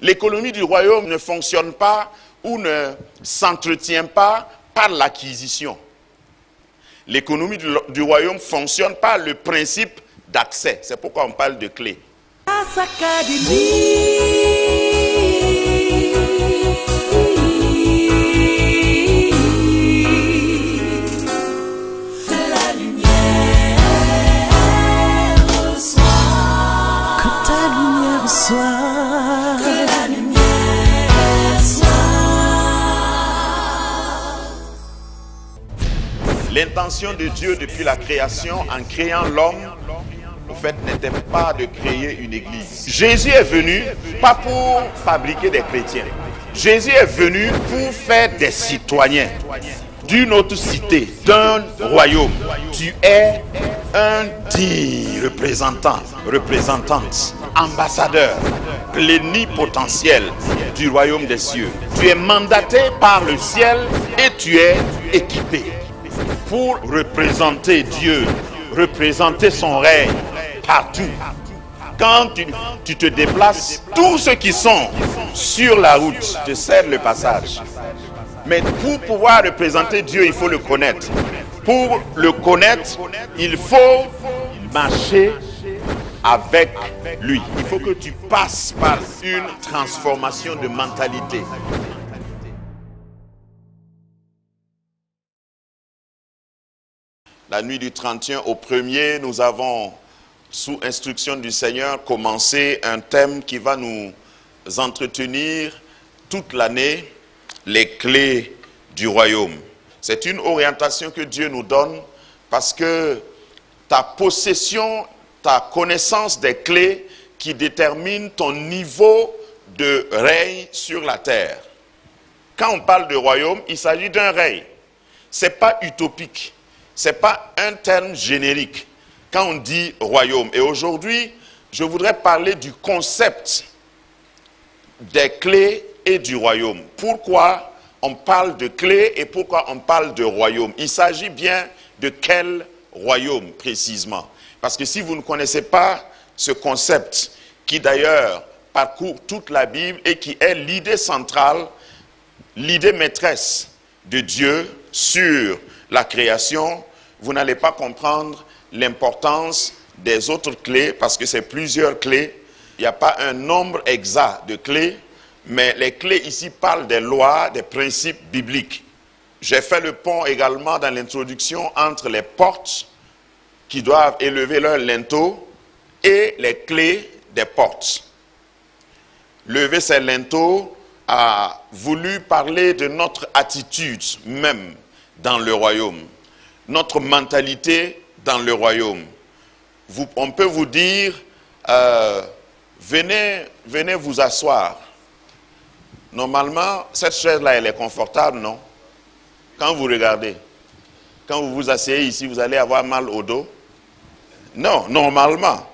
L'économie du royaume ne fonctionne pas ou ne s'entretient pas par l'acquisition. L'économie du royaume fonctionne par le principe d'accès. C'est pourquoi on parle de clé. L'intention de Dieu depuis la création, en créant l'homme, au fait, n'était pas de créer une église. Jésus est venu pas pour fabriquer des chrétiens. Jésus est venu pour faire des citoyens d'une autre cité, d'un royaume. Tu es un digne représentante, ambassadeur, plénipotentiel du royaume des cieux. Tu es mandaté par le ciel et tu es équipé pour représenter Dieu, représenter son règne partout. Quand tu te déplaces, tous ceux qui sont sur la route te cèdent le passage. Mais pour pouvoir représenter Dieu, il faut le connaître. Pour le connaître, il faut marcher avec lui. Il faut que tu passes par une transformation de mentalité. La nuit du 31 au 1er, nous avons, sous instruction du Seigneur, commencé un thème qui va nous entretenir toute l'année, les clés du royaume. C'est une orientation que Dieu nous donne parce que ta possession, ta connaissance des clés qui détermine ton niveau de règne sur la terre. Quand on parle de royaume, il s'agit d'un règne. Ce n'est pas utopique. Ce n'est pas un terme générique quand on dit royaume. Et aujourd'hui, je voudrais parler du concept des clés et du royaume. Pourquoi on parle de clés et pourquoi on parle de royaume? Il s'agit bien de quel royaume précisément? Parce que si vous ne connaissez pas ce concept, qui d'ailleurs parcourt toute la Bible et qui est l'idée centrale, l'idée maîtresse de Dieu sur la création, vous n'allez pas comprendre l'importance des autres clés, parce que c'est plusieurs clés. Il n'y a pas un nombre exact de clés, mais les clés ici parlent des lois, des principes bibliques. J'ai fait le pont également dans l'introduction entre les portes qui doivent élever leur linteau et les clés des portes. Lever ces linteaux a voulu parler de notre attitude même dans le royaume. Notre mentalité dans le royaume. On peut vous dire, venez vous asseoir. Normalement, cette chaise-là, elle est confortable, non? Quand vous regardez, quand vous vous asseyez ici, vous allez avoir mal au dos? Non, normalement.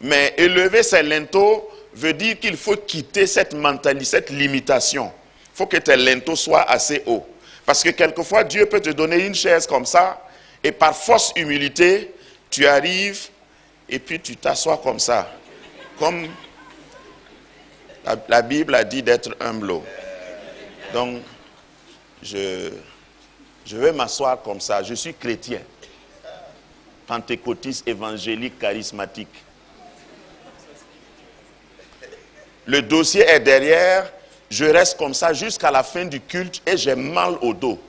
Mais élever ces linteaux veut dire qu'il faut quitter cette mentalité, cette limitation. Il faut que tes linteaux soient assez hauts. Parce que quelquefois, Dieu peut te donner une chaise comme ça, et par fausse humilité, tu arrives, et puis tu t'assois comme ça. Comme la Bible a dit d'être humble. Donc, je vais m'asseoir comme ça. Je suis chrétien, pentecôtiste, évangélique, charismatique. Le dossier est derrière. Je reste comme ça jusqu'à la fin du culte et j'ai mal au dos.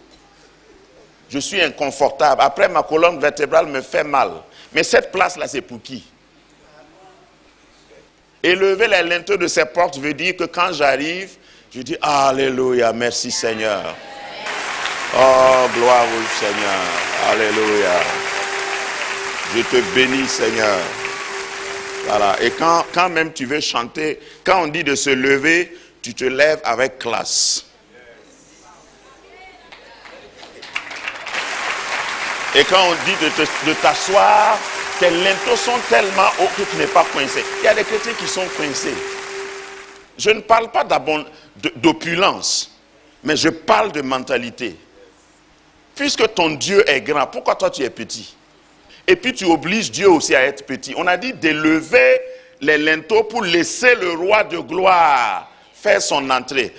Je suis inconfortable. Après, ma colonne vertébrale me fait mal. Mais cette place-là, c'est pour qui? Élever les linteaux de ces portes veut dire que quand j'arrive, je dis Alléluia, merci Seigneur. Oh, gloire au Seigneur. Alléluia. Je te bénis, Seigneur. Voilà. Et quand même tu veux chanter, quand on dit de se lever, tu te lèves avec classe. Et quand on dit de t'asseoir, tes linteaux sont tellement hauts que tu n'es pas coincé. Il y a des chrétiens qui sont coincés. Je ne parle pas d'opulence, mais je parle de mentalité. Puisque ton Dieu est grand, pourquoi toi tu es petit? Et puis tu obliges Dieu aussi à être petit. On a dit d'élever les linteaux pour laisser le roi de gloire faire son entrée.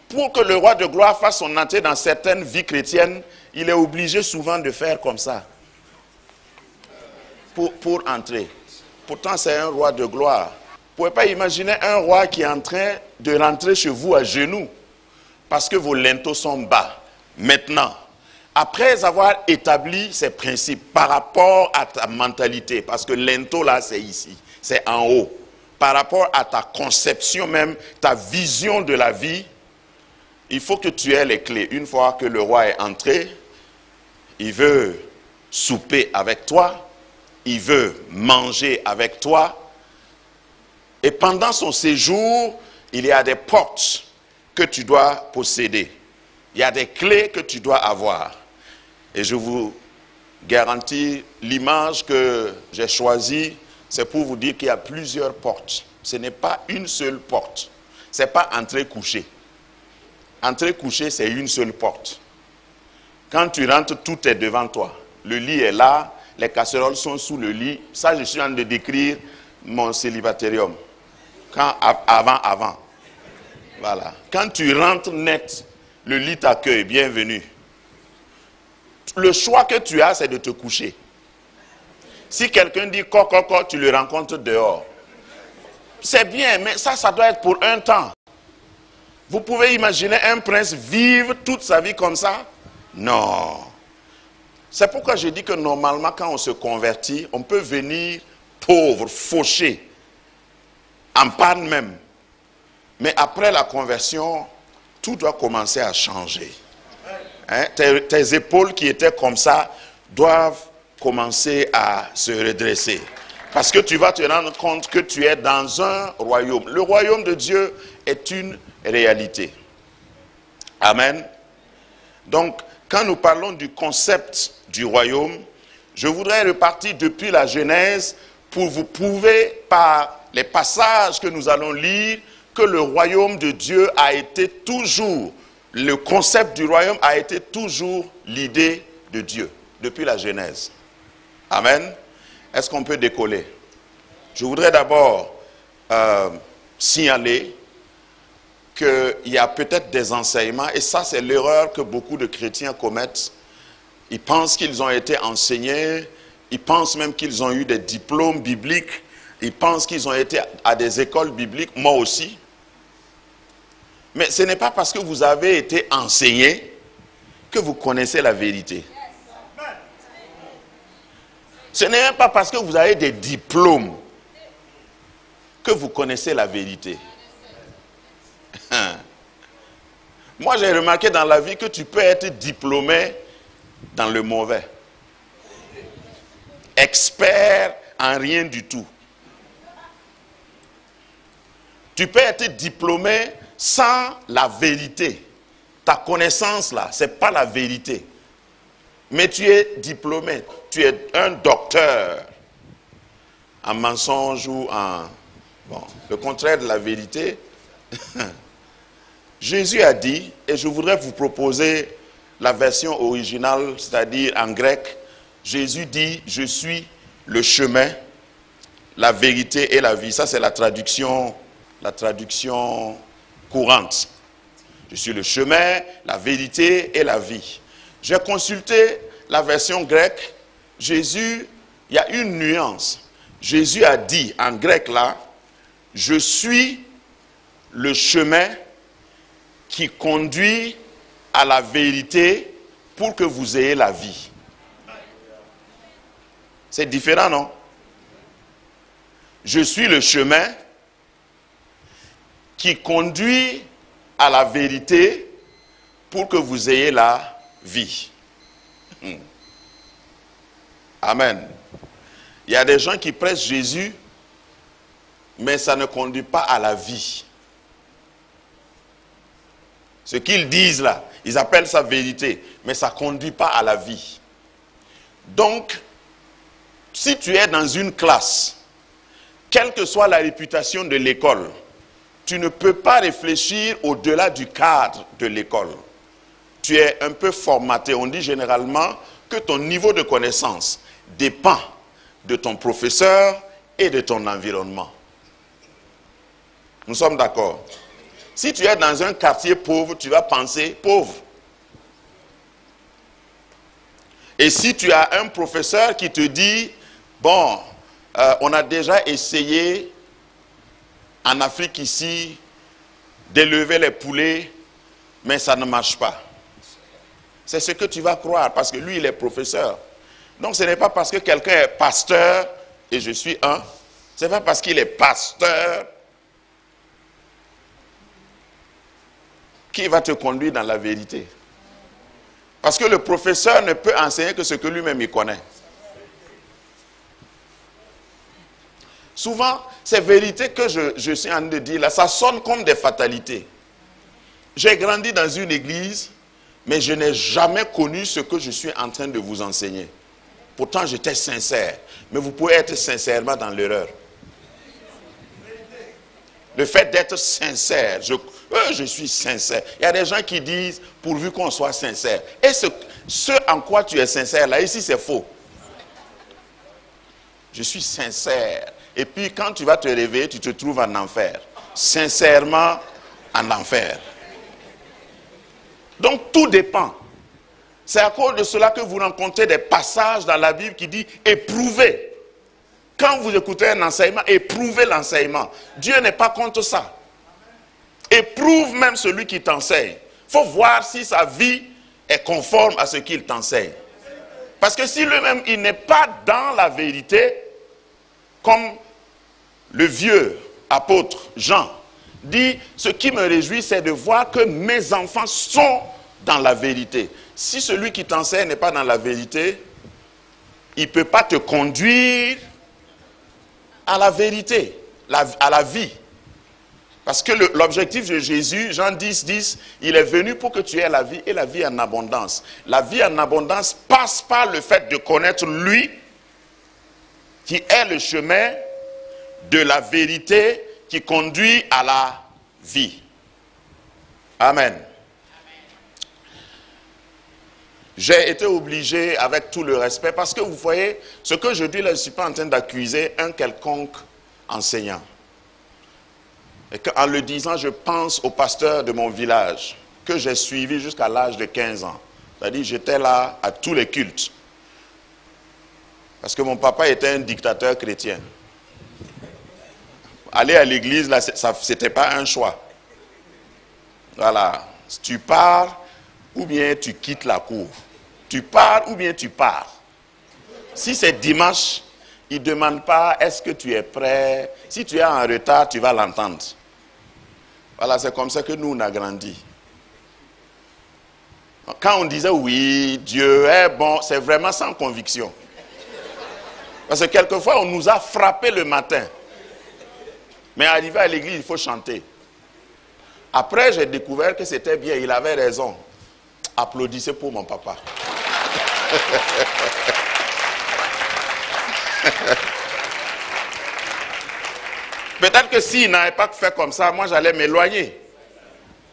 Pour que le roi de gloire fasse son entrée dans certaines vies chrétiennes, il est obligé souvent de faire comme ça. Pour entrer. Pourtant, c'est un roi de gloire. Vous ne pouvez pas imaginer un roi qui est en train de rentrer chez vous à genoux parce que vos linteaux sont bas. Maintenant, après avoir établi ces principes par rapport à ta mentalité, parce que linteau là, c'est ici, c'est en haut, par rapport à ta conception même, ta vision de la vie, il faut que tu aies les clés. Une fois que le roi est entré, il veut souper avec toi, il veut manger avec toi. Et pendant son séjour, il y a des portes que tu dois posséder. Il y a des clés que tu dois avoir. Et je vous garantis, l'image que j'ai choisie, c'est pour vous dire qu'il y a plusieurs portes. Ce n'est pas une seule porte. Ce n'est pas entrer coucher. Entrer coucher, c'est une seule porte. Quand tu rentres, tout est devant toi. Le lit est là, les casseroles sont sous le lit. Ça, je suis en train de décrire mon célibatérium. Avant. Voilà. Quand tu rentres net, le lit t'accueille, bienvenue. Le choix que tu as, c'est de te coucher. Si quelqu'un dit coco, tu le rencontres dehors. C'est bien, mais ça doit être pour un temps. Vous pouvez imaginer un prince vivre toute sa vie comme ça? Non. C'est pourquoi je dis que normalement, quand on se convertit, on peut venir pauvre, fauché, en panne même. Mais après la conversion, tout doit commencer à changer. Hein? Tes épaules qui étaient comme ça doivent commencer à se redresser. Parce que tu vas te rendre compte que tu es dans un royaume. Le royaume de Dieu est une réalité. Amen. Donc, quand nous parlons du concept du royaume, je voudrais repartir depuis la Genèse pour vous prouver par les passages que nous allons lire que le royaume de Dieu a été toujours, le concept du royaume a été toujours l'idée de Dieu, depuis la Genèse. Amen. Est-ce qu'on peut décoller? Je voudrais d'abord signaler qu'il y a peut-être des enseignements, et ça c'est l'erreur que beaucoup de chrétiens commettent. Ils pensent qu'ils ont été enseignés, ils pensent même qu'ils ont eu des diplômes bibliques, ils pensent qu'ils ont été à des écoles bibliques, moi aussi. Mais ce n'est pas parce que vous avez été enseigné que vous connaissez la vérité. Ce n'est même pas parce que vous avez des diplômes que vous connaissez la vérité. Moi, j'ai remarqué dans la vie que tu peux être diplômé dans le mauvais. Expert en rien du tout. Tu peux être diplômé sans la vérité. Ta connaissance là, ce n'est pas la vérité. Mais tu es diplômé, tu es un docteur en mensonge ou en... Bon, le contraire de la vérité. Jésus a dit, et je voudrais vous proposer la version originale, c'est-à-dire en grec. Jésus dit, je suis le chemin, la vérité et la vie. Ça c'est la traduction courante. Je suis le chemin, la vérité et la vie. J'ai consulté la version grecque. Jésus, il y a une nuance. Jésus a dit en grec là, je suis le chemin qui conduit à la vérité pour que vous ayez la vie. C'est différent, non? Je suis le chemin qui conduit à la vérité pour que vous ayez la vie. Amen. Il y a des gens qui prêchent Jésus, mais ça ne conduit pas à la vie. Ce qu'ils disent là, ils appellent ça vérité, mais ça ne conduit pas à la vie. Donc, si tu es dans une classe, quelle que soit la réputation de l'école, tu ne peux pas réfléchir au-delà du cadre de l'école. Tu es un peu formaté. On dit généralement que ton niveau de connaissance dépend de ton professeur et de ton environnement. Nous sommes d'accord. Si tu es dans un quartier pauvre, tu vas penser pauvre. Et si tu as un professeur qui te dit, bon, on a déjà essayé en Afrique ici d'élever les poulets, mais ça ne marche pas. C'est ce que tu vas croire, parce que lui, il est professeur. Donc ce n'est pas parce que quelqu'un est pasteur, et je suis un, ce n'est pas parce qu'il est pasteur qu'il va te conduire dans la vérité. Parce que le professeur ne peut enseigner que ce que lui-même il connaît. Souvent, ces vérités que je suis en train de dire là, ça sonne comme des fatalités. J'ai grandi dans une église, mais je n'ai jamais connu ce que je suis en train de vous enseigner. Pourtant, j'étais sincère. Mais vous pouvez être sincèrement dans l'erreur. Le fait d'être sincère, je suis sincère. Il y a des gens qui disent, pourvu qu'on soit sincère. Et ce en quoi tu es sincère, là, ici, c'est faux. Je suis sincère. Et puis, quand tu vas te réveiller, tu te trouves en enfer. Sincèrement, en enfer. Donc, tout dépend. C'est à cause de cela que vous rencontrez des passages dans la Bible qui disent « éprouvez ». Quand vous écoutez un enseignement, éprouvez l'enseignement. Dieu n'est pas contre ça. Éprouve même celui qui t'enseigne. Il faut voir si sa vie est conforme à ce qu'il t'enseigne. Parce que si lui-même, il n'est pas dans la vérité, comme le vieux apôtre Jean dit, ce qui me réjouit, c'est de voir que mes enfants sont dans la vérité. Si celui qui t'enseigne n'est pas dans la vérité, il ne peut pas te conduire à la vérité, à la vie. Parce que l'objectif de Jésus, Jean 10, 10, il est venu pour que tu aies la vie et la vie en abondance. La vie en abondance passe par le fait de connaître lui, qui est le chemin de la vérité qui conduit à la vie. Amen. J'ai été obligé, avec tout le respect, parce que vous voyez, ce que je dis là, je ne suis pas en train d'accuser un quelconque enseignant. Et qu'en le disant, je pense au pasteur de mon village, que j'ai suivi jusqu'à l'âge de 15 ans. C'est-à-dire, j'étais là à tous les cultes. Parce que mon papa était un dictateur chrétien. Aller à l'église, là, ce n'était pas un choix. Voilà. Si tu pars, ou bien tu quittes la cour. Tu pars ou bien tu pars. Si c'est dimanche, il ne demande pas est-ce que tu es prêt. Si tu es en retard, tu vas l'entendre. Voilà, c'est comme ça que nous, on a grandi. Quand on disait oui, Dieu est bon, c'est vraiment sans conviction. Parce que quelquefois, on nous a frappé le matin. Mais arrivé à l'église, il faut chanter. Après, j'ai découvert que c'était bien, il avait raison. Applaudissez pour mon papa. Peut-être que s'il n'avait pas fait comme ça, moi j'allais m'éloigner.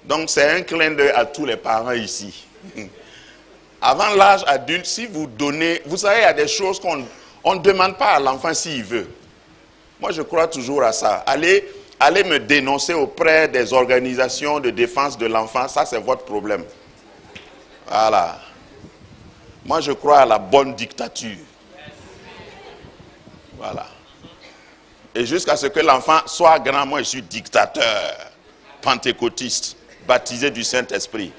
Donc c'est un clin d'œil à tous les parents ici. Avant l'âge adulte, si vous donnez, vous savez, il y a des choses qu'on ne demande pas à l'enfant s'il veut. Moi je crois toujours à ça. Allez me dénoncer auprès des organisations de défense de l'enfant, ça c'est votre problème. Voilà. Moi, je crois à la bonne dictature. Voilà. Et jusqu'à ce que l'enfant soit grand, moi, je suis dictateur, pentecôtiste, baptisé du Saint-Esprit.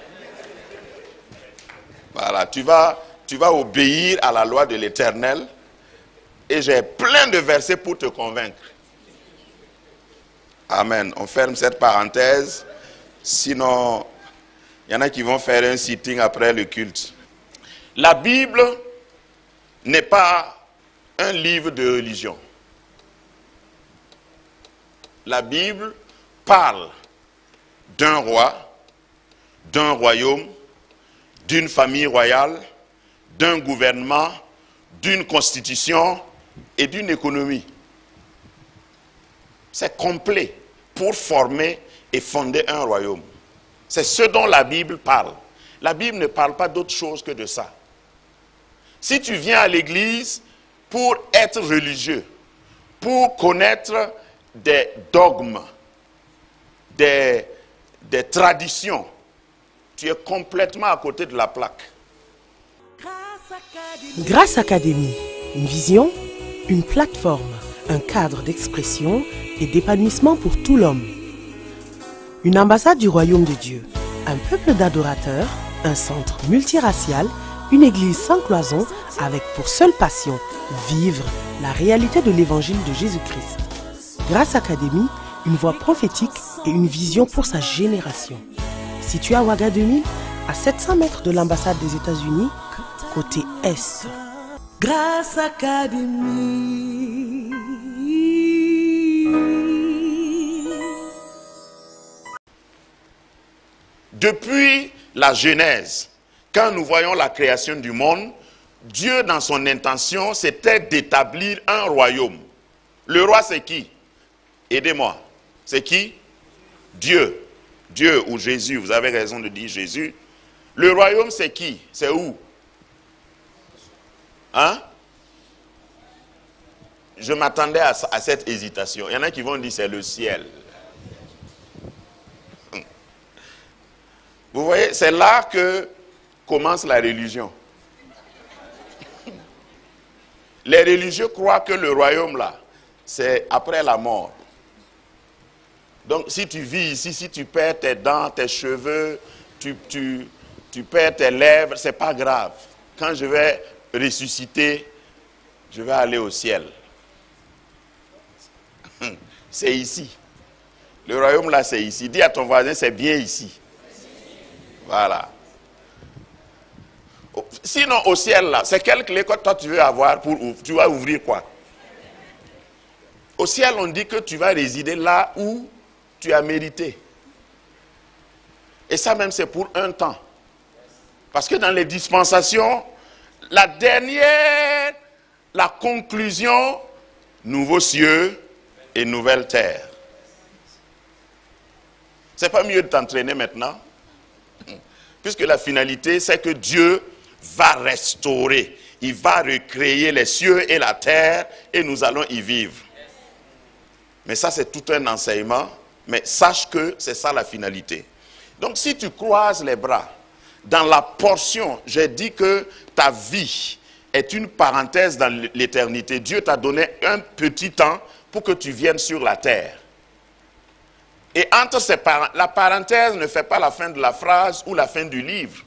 Voilà. Tu vas obéir à la loi de l'Éternel. Et j'ai plein de versets pour te convaincre. Amen. On ferme cette parenthèse. Sinon, il y en a qui vont faire un sitting après le culte. La Bible n'est pas un livre de religion. La Bible parle d'un roi, d'un royaume, d'une famille royale, d'un gouvernement, d'une constitution et d'une économie. C'est complet pour former et fonder un royaume. C'est ce dont la Bible parle. La Bible ne parle pas d'autre chose que de ça. Si tu viens à l'église pour être religieux, pour connaître des dogmes, des traditions, tu es complètement à côté de la plaque. Grâce Académie, une vision, une plateforme, un cadre d'expression et d'épanouissement pour tout l'homme. Une ambassade du royaume de Dieu, un peuple d'adorateurs, un centre multiracial, une église sans cloison avec pour seule passion vivre la réalité de l'évangile de Jésus-Christ. Grâce Académie, une voix prophétique et une vision pour sa génération. Situé à Ouaga 2000, à 700 mètres de l'ambassade des États-Unis, côté Est. Grâce Académie. Depuis la Genèse, quand nous voyons la création du monde, Dieu, dans son intention, c'était d'établir un royaume. Le roi, c'est qui? Aidez-moi. C'est qui? Dieu. Dieu ou Jésus, vous avez raison de dire Jésus. Le royaume, c'est qui? C'est où? Hein? Je m'attendais à cette hésitation. Il y en a qui vont dire c'est le ciel. Vous voyez, c'est là que commence la religion. Les religieux croient que le royaume là, c'est après la mort. Donc si tu vis ici, si tu perds tes dents, tes cheveux, tu perds tes lèvres, c'est pas grave. Quand je vais ressusciter, je vais aller au ciel. C'est ici. Le royaume là, c'est ici. Dis à ton voisin, c'est bien ici. Voilà. Sinon, au ciel, là, c'est quelle clé que toi tu veux avoir pour ouvrir? Tu vas ouvrir quoi? Au ciel, on dit que tu vas résider là où tu as mérité. Et ça même, c'est pour un temps. Parce que dans les dispensations, la dernière, la conclusion, nouveaux cieux et nouvelle terre. C'est pas mieux de t'entraîner maintenant? Puisque la finalité, c'est que Dieu va restaurer, il va recréer les cieux et la terre et nous allons y vivre. Mais ça, c'est tout un enseignement, mais sache que c'est ça la finalité. Donc, si tu croises les bras, dans la portion, j'ai dit que ta vie est une parenthèse dans l'éternité. Dieu t'a donné un petit temps pour que tu viennes sur la terre. Et entre ces la parenthèse ne fait pas la fin de la phrase ou la fin du livre.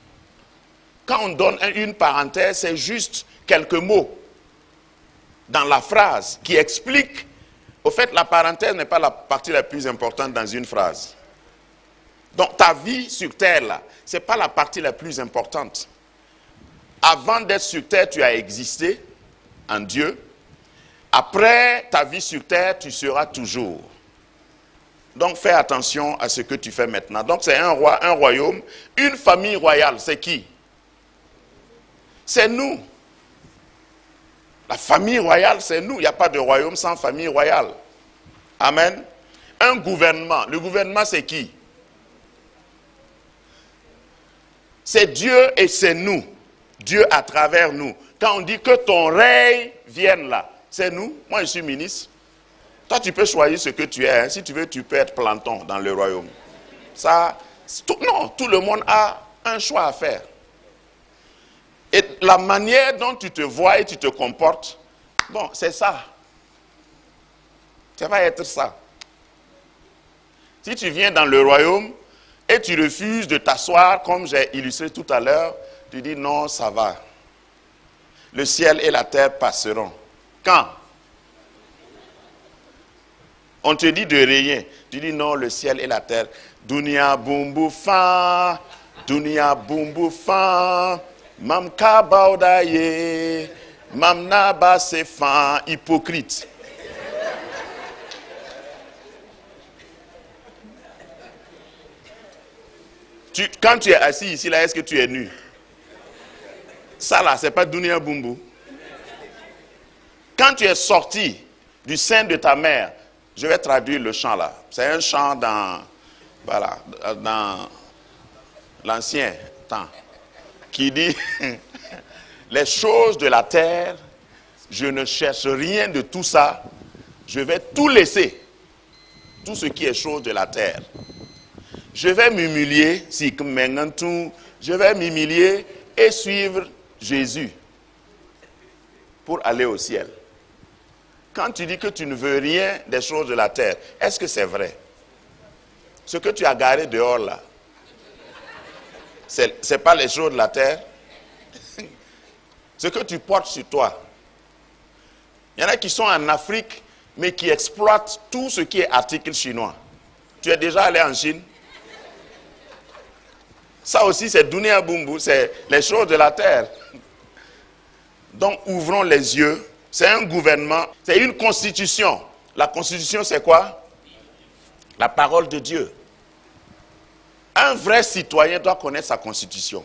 Quand on donne une parenthèse, c'est juste quelques mots dans la phrase qui expliquent. Au fait, la parenthèse n'est pas la partie la plus importante dans une phrase. Donc ta vie sur terre, là, ce n'est pas la partie la plus importante. Avant d'être sur terre, tu as existé en Dieu. Après ta vie sur terre, tu seras toujours. Donc fais attention à ce que tu fais maintenant. Donc c'est un roi, un royaume, une famille royale. C'est qui? C'est nous. La famille royale, c'est nous. Il n'y a pas de royaume sans famille royale. Amen. Un gouvernement. Le gouvernement, c'est qui? C'est Dieu et c'est nous. Dieu à travers nous. Quand on dit que ton règne vienne là, c'est nous. Moi, je suis ministre. Toi, tu peux choisir ce que tu es. Hein. Si tu veux, tu peux être planton dans le royaume. Ça, non, tout le monde a un choix à faire. Et la manière dont tu te vois et tu te comportes, bon, c'est ça. Ça va être ça. Si tu viens dans le royaume et tu refuses de t'asseoir, comme j'ai illustré tout à l'heure, tu dis non, ça va. Le ciel et la terre passeront. Quand? On te dit de rien. Tu dis non, le ciel et la terre. Dunia bumbu fa, dunia bumbu fa, mam kabaudaye, mam naba se fa, hypocrite. Quand tu es assis ici, là, est-ce que tu es nu? Ça là, c'est pas dunia bumbu. Quand tu es sorti du sein de ta mère, je vais traduire le chant là. C'est un chant dans l'ancien temps qui dit les choses de la terre, je ne cherche rien de tout ça, je vais tout laisser, tout ce qui est chose de la terre. je vais m'humilier, je vais m'humilier et suivre Jésus pour aller au ciel. Quand tu dis que tu ne veux rien des choses de la terre, est-ce que c'est vrai? Ce que tu as garé dehors là, c'est pas les choses de la terre? Ce que tu portes sur toi. Il y en a qui sont en Afrique, mais qui exploitent tout ce qui est article chinois. Tu es déjà allé en Chine? Ça aussi, c'est Dunia Bumbu, c'est les choses de la terre. Donc, ouvrons les yeux. C'est un gouvernement, c'est une constitution. La constitution, c'est quoi? La parole de Dieu. Un vrai citoyen doit connaître sa constitution.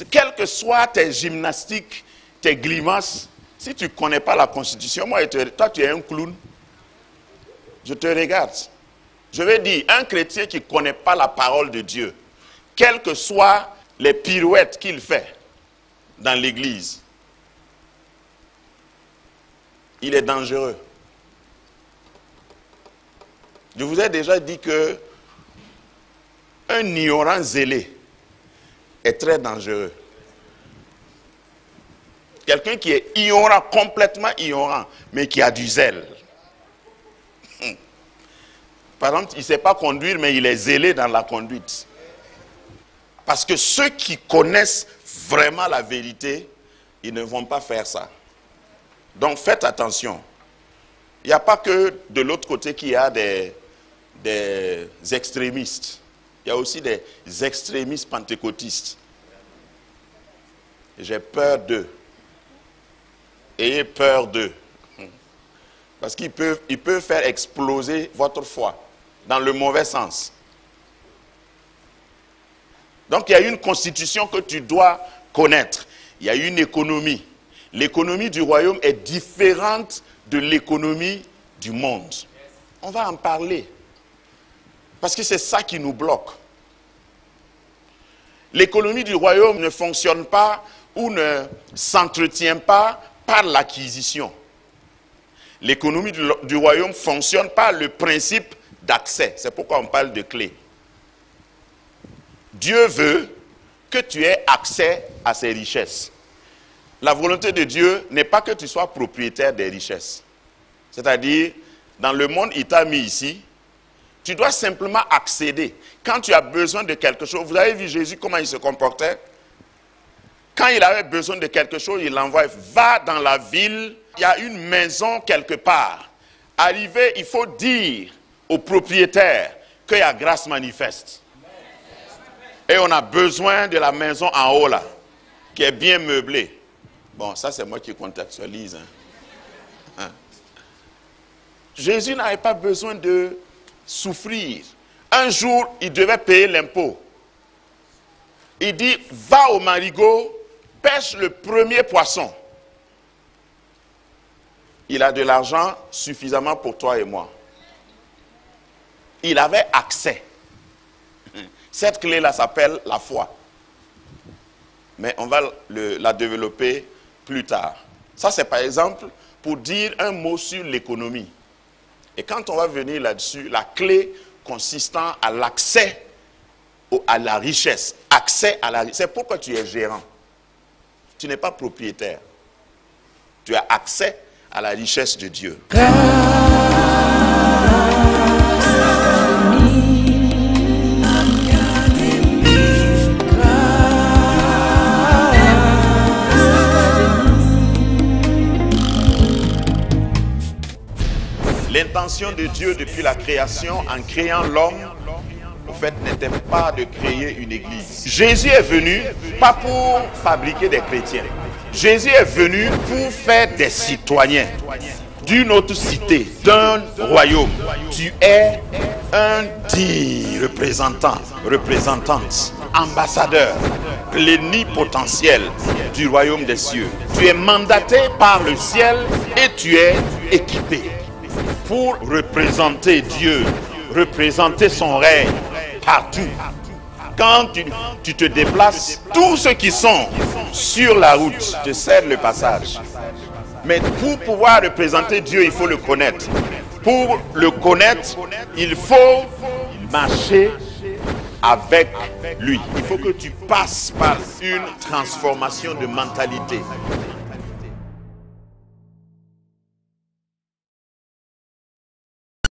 Quelles que soient tes gymnastiques, tes grimaces, si tu ne connais pas la constitution, toi tu es un clown. Je te regarde. Je vais dire, un chrétien qui ne connaît pas la parole de Dieu, quelles que soient les pirouettes qu'il fait dans l'église, il est dangereux. Je vous ai déjà dit que un ignorant zélé est très dangereux. Quelqu'un qui est ignorant, complètement ignorant, mais qui a du zèle. Par exemple, il ne sait pas conduire, mais il est zélé dans la conduite. Parce que ceux qui connaissent vraiment la vérité, ils ne vont pas faire ça. Donc faites attention. Il n'y a pas que de l'autre côté qu'il y a des extrémistes. Il y a aussi des extrémistes pentecôtistes. J'ai peur d'eux. Ayez peur d'eux. Parce qu'ils peuvent faire exploser votre foi dans le mauvais sens. Donc il y a une constitution que tu dois connaître. Il y a une économie. L'économie du royaume est différente de l'économie du monde. On va en parler. Parce que c'est ça qui nous bloque. L'économie du royaume ne fonctionne pas ou ne s'entretient pas par l'acquisition. L'économie du royaume fonctionne par le principe d'accès. C'est pourquoi on parle de clé. Dieu veut que tu aies accès à ses richesses. La volonté de Dieu n'est pas que tu sois propriétaire des richesses. C'est-à-dire, dans le monde, il t'a mis ici, tu dois simplement accéder. Quand tu as besoin de quelque chose, vous avez vu Jésus, comment il se comportait? Quand il avait besoin de quelque chose, il l'envoie, va dans la ville, il y a une maison quelque part. Arrivé, il faut dire au propriétaire qu'il y a grâce manifeste. Et on a besoin de la maison en haut là, qui est bien meublée. Bon, ça c'est moi qui contextualise. Hein. Jésus n'avait pas besoin de souffrir. Un jour, il devait payer l'impôt. Il dit, va au marigot, pêche le premier poisson. Il a de l'argent suffisamment pour toi et moi. Il avait accès. Cette clé-là s'appelle la foi. Mais on va la développer plus tard. Ça, c'est par exemple pour dire un mot sur l'économie. Et quand on va venir là-dessus, la clé consistant à l'accès à la richesse. Accès à la richesse. C'est pourquoi tu es gérant. Tu n'es pas propriétaire. Tu as accès à la richesse de Dieu. L'intention de Dieu depuis la création, en créant l'homme, au fait, n'était pas de créer une église. Jésus est venu, pas pour fabriquer des chrétiens. Jésus est venu pour faire des citoyens d'une autre cité, d'un royaume. Tu es un digne représentant, représentante, ambassadeur, plénipotentiel du royaume des cieux. Tu es mandaté par le ciel et tu es équipé pour représenter Dieu, représenter son règne partout. Quand tu te déplaces, tous ceux qui sont sur la route te cèdent le passage. Mais pour pouvoir représenter Dieu, il faut le connaître. Pour le connaître, il faut marcher avec lui. Il faut que tu passes par une transformation de mentalité.